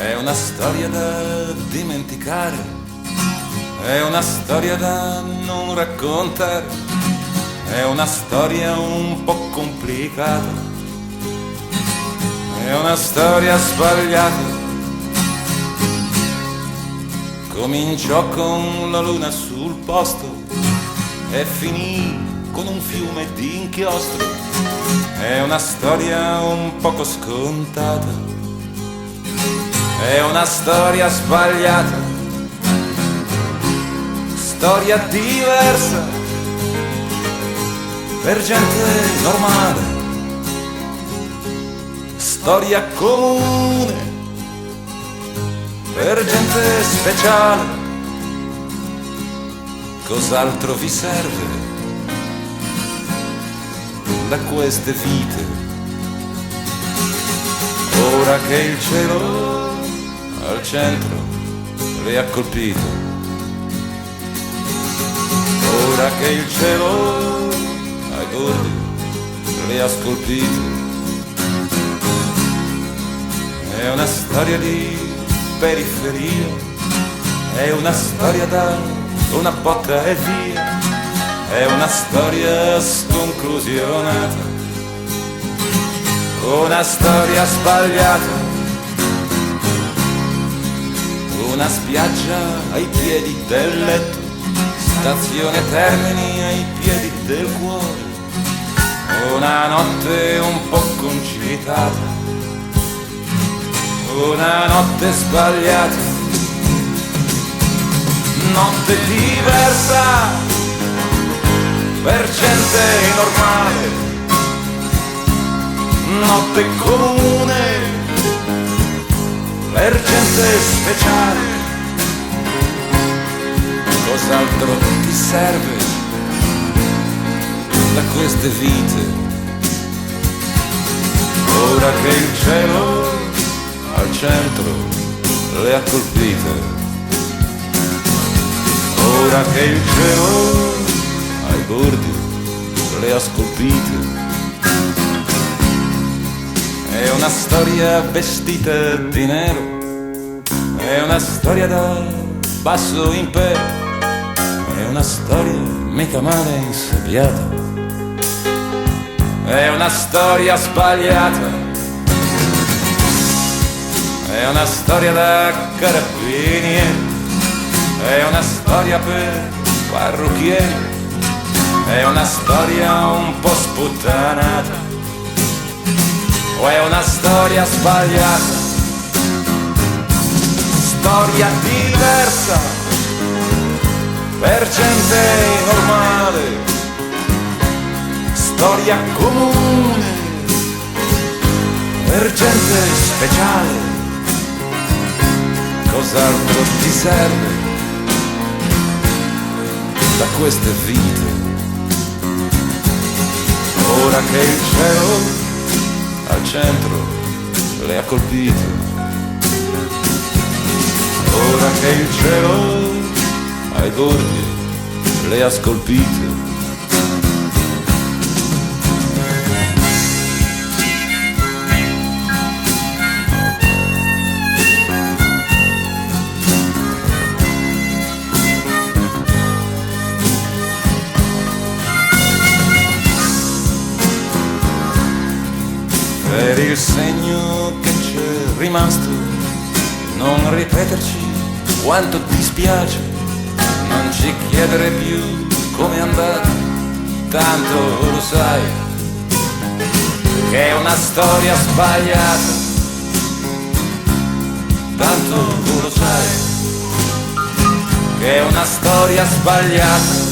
È una storia da dimenticare, è una storia da non raccontare, è una storia un po' complicata, è una storia sbagliata. Cominciò con la luna sul posto e finì con un fiume di inchiostro. È una storia un poco scontata, è una storia sbagliata, storia diversa per gente normale, storia comune per gente speciale. Cos'altro vi serve da queste vite? Ora che il cielo al centro le ha colpito, ora che il cielo ai bordi le ha scolpito. È una storia di periferia, è una storia da una botta e via, è una storia sconclusionata, una storia sbagliata. Una spiaggia ai piedi del letto, stazione Termini ai piedi del cuore, una notte un po' concitata, una notte sbagliata, notte diversa per gente normale, notte comune per gente speciale. Cos'altro ti serve da queste vite? Ora che il cielo al centro le ha colpite, ora che il cielo ai bordi le ha scolpite. È una storia vestita di nero, è una storia da basso impero, è una storia mica male insabbiata, è una storia sbagliata, è una storia da carabinieri, è una storia per parrucchieri, è una storia un po' sputtanata, o è una storia sbagliata, storia diversa per gente normale, storia comune per gente speciale. Cos'altro ti serve da queste vite? Ora che il cielo al centro le ha colpite, ora che il cielo ai bordi le ha scolpite. Per il segno che c'è rimasto, non ripeterci quanto ti spiace, non ci chiedere più com'è andata, tanto lo sai che è una storia sbagliata, tanto lo sai che è una storia sbagliata.